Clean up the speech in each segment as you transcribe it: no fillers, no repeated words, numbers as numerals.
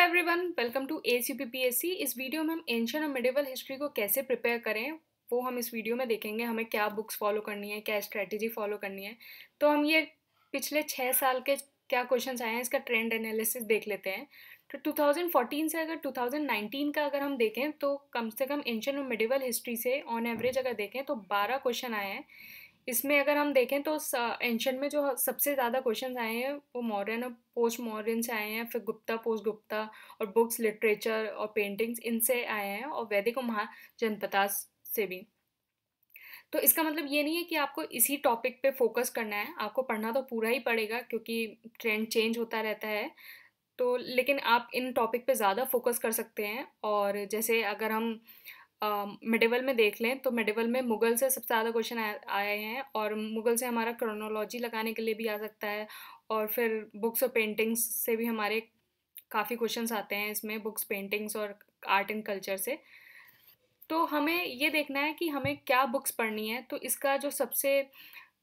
Everyone, welcome to ACPPSC। इस video में हम एंशिएंट और मिडिवल हिस्ट्री को कैसे प्रिपेयर करें वो हम इस वीडियो में देखेंगे। हमें क्या बुक्स फॉलो करनी है, क्या स्ट्रेटजी फॉलो करनी है। तो हम ये पिछले 6 साल के क्या क्वेश्चंस आए हैं इसका ट्रेंड एनालिसिस देख लेते हैं। तो 2014 से अगर 2019 का अगर हम देखें तो कम से कम एंशिएंट और मिडिवल हिस्ट्री से ऑन एवरेज अगर देखें तो 12 क्वेश्चन आए हैं। इसमें अगर हम देखें तो एंशिएंट में जो सबसे ज़्यादा क्वेश्चंस आए हैं वो मॉडर्न और पोस्ट मॉडर्न से आए हैं, फिर गुप्ता पोस्ट गुप्ता और बुक्स लिटरेचर और पेंटिंग्स इनसे आए हैं, और वैदिक और महाजनपदा से भी। तो इसका मतलब ये नहीं है कि आपको इसी टॉपिक पे फोकस करना है, आपको पढ़ना तो पूरा ही पड़ेगा क्योंकि ट्रेंड चेंज होता रहता है। तो लेकिन आप इन टॉपिक पे ज़्यादा फोकस कर सकते हैं। और जैसे अगर हम मिडिवल में देख लें तो मिडिवल में मुग़ल से सबसे ज़्यादा क्वेश्चन आए हैं, और मुग़ल से हमारा क्रोनोलॉजी लगाने के लिए भी आ सकता है, और फिर बुक्स और पेंटिंग्स से भी हमारे काफ़ी क्वेश्चंस आते हैं इसमें, बुक्स पेंटिंग्स और आर्ट एंड कल्चर से। तो हमें ये देखना है कि हमें क्या बुक्स पढ़नी है। तो इसका जो सबसे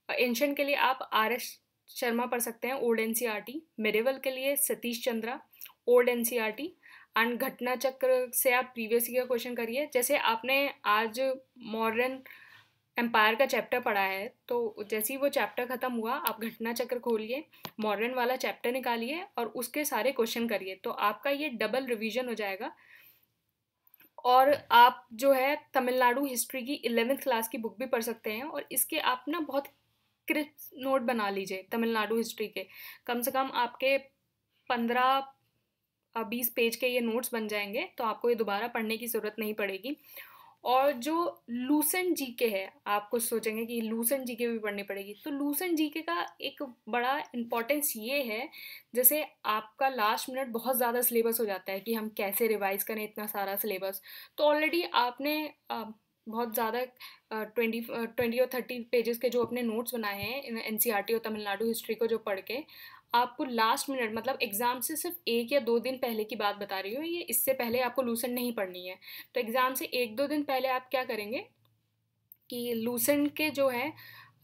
एंशिएंट के लिए आप RS शर्मा पढ़ सकते हैं, ओल्ड NCERT। मिडिवल के लिए Satish Chandra, old NCERT। And घटना चक्र से आप प्रीवियस ईयर क्वेश्चन करिए। जैसे आपने आज मॉडर्न एम्पायर का चैप्टर पढ़ा है, तो जैसे ही वो चैप्टर ख़त्म हुआ आप घटना चक्र खोलिए, मॉडर्न वाला चैप्टर निकालिए और उसके सारे क्वेश्चन करिए। तो आपका ये डबल रिवीजन हो जाएगा। और आप जो है तमिलनाडु हिस्ट्री की 11th क्लास की बुक भी पढ़ सकते हैं, और इसके आप ना बहुत क्रिस्प नोट बना लीजिए तमिलनाडु हिस्ट्री के। कम से कम आपके 15-20 पेज के ये नोट्स बन जाएंगे, तो आपको ये दोबारा पढ़ने की ज़रूरत नहीं पड़ेगी। और जो लूसेंट जीके है, आप कुछ सोचेंगे कि लूसेंट जीके भी पढ़नी पड़ेगी, तो लूसेंट जीके का एक बड़ा इम्पोर्टेंस ये है, जैसे आपका लास्ट मिनट बहुत ज़्यादा सिलेबस हो जाता है कि हम कैसे रिवाइज करें इतना सारा सिलेबस। तो ऑलरेडी आपने बहुत ज़्यादा 20 और 30 पेजेस के जो अपने नोट्स बनाए हैं NCERT और तमिलनाडु हिस्ट्री को जो पढ़ के, आपको लास्ट मिनट मतलब एग्ज़ाम से सिर्फ 1 या 2 दिन पहले की बात बता रही हूँ, ये इससे पहले आपको लूसेंट नहीं पढ़नी है। तो एग्ज़ाम से 1-2 दिन पहले आप क्या करेंगे कि लूसेंट के जो है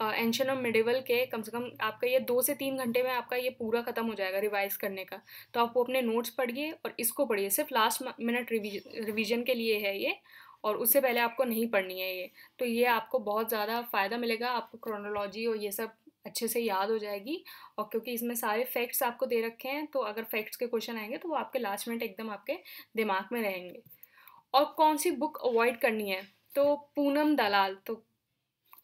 एंशिएंट और मिडिवल के कम से कम आपका ये 2 से 3 घंटे में आपका ये पूरा ख़त्म हो जाएगा रिवाइज़ करने का। तो आप वो अपने नोट्स पढ़िए और इसको पढ़िए, सिर्फ लास्ट मिनट रिवीजन के लिए है ये, और उससे पहले आपको नहीं पढ़नी है ये। तो ये आपको बहुत ज़्यादा फ़ायदा मिलेगा, आपको क्रोनोलॉजी और ये सब अच्छे से याद हो जाएगी। और क्योंकि इसमें सारे फैक्ट्स आपको दे रखे हैं, तो अगर फैक्ट्स के क्वेश्चन आएंगे तो वो आपके लास्ट मिनट एकदम आपके दिमाग में रहेंगे। और कौन सी बुक अवॉइड करनी है, तो पूनम दलाल। तो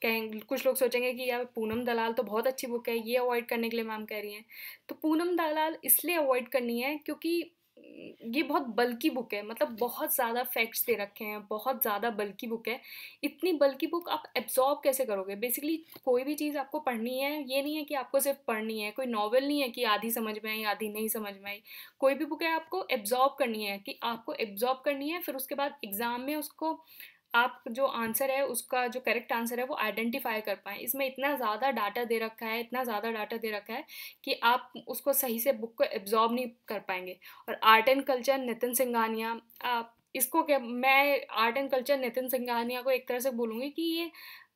कहेंगे कुछ लोग सोचेंगे कि यार पूनम दलाल तो बहुत अच्छी बुक है, ये अवॉइड करने के लिए मैम कह रही हैं। तो पूनम दलाल इसलिए अवॉइड करनी है क्योंकि ये बहुत बल्की बुक है, मतलब बहुत ज़्यादा फैक्ट्स दे रखे हैं, बहुत ज़्यादा बल्की बुक है। इतनी बल्की बुक आप एब्जॉर्ब कैसे करोगे? बेसिकली कोई भी चीज़ आपको पढ़नी है, ये नहीं है कि आपको सिर्फ पढ़नी है, कोई नॉवल नहीं है कि आधी समझ में आई आधी नहीं समझ में आई। कोई भी बुक है आपको एब्जॉर्ब करनी है, कि आपको एब्जॉर्ब करनी है, फिर उसके बाद एग्ज़ाम में उसको आप जो आंसर है उसका जो करेक्ट आंसर है वो आइडेंटिफाई कर पाएँ। इसमें इतना ज़्यादा डाटा दे रखा है, इतना ज़्यादा डाटा दे रखा है कि आप उसको सही से बुक को एब्ज़ॉर्ब नहीं कर पाएँगे। और art and culture Nitin Singhania, आप इसको क्या, मैं art and culture Nitin Singhania को एक तरह से बोलूँगी कि ये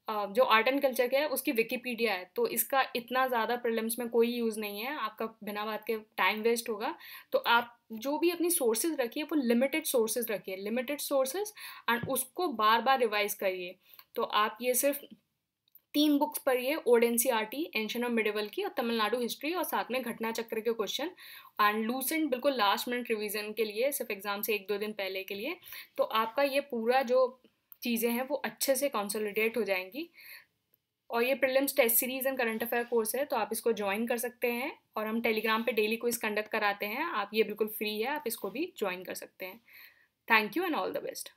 जो आर्ट एंड कल्चर का है उसकी विकिपीडिया है, तो इसका इतना ज़्यादा प्रीलिम्स में कोई यूज़ नहीं है, आपका बिना बात के टाइम वेस्ट होगा। तो आप जो भी अपनी सोर्सेज रखिए वो लिमिटेड सोर्सेज रखिए, लिमिटेड सोर्सेज, एंड उसको बार बार रिवाइज करिए। तो आप ये सिर्फ 3 बुक्स पढ़िए, ओल्ड NCERT, एंशिएंट और मिडिवल की, और तमिलनाडु हिस्ट्री, और साथ में घटना चक्र के क्वेश्चन। एंड लूसेंट बिल्कुल लास्ट मिनट रिवीजन के लिए, सिर्फ एग्जाम से 1-2 दिन पहले के लिए। तो आपका ये पूरा जो चीज़ें हैं वो अच्छे से कंसोलिडेट हो जाएंगी। और ये prelims test series and current affair course है, तो आप इसको ज्वाइन कर सकते हैं, और हम टेलीग्राम पे डेली क्विज कंडक्ट कराते हैं। आप ये बिल्कुल फ्री है, आप इसको भी ज्वाइन कर सकते हैं। Thank you and all the best.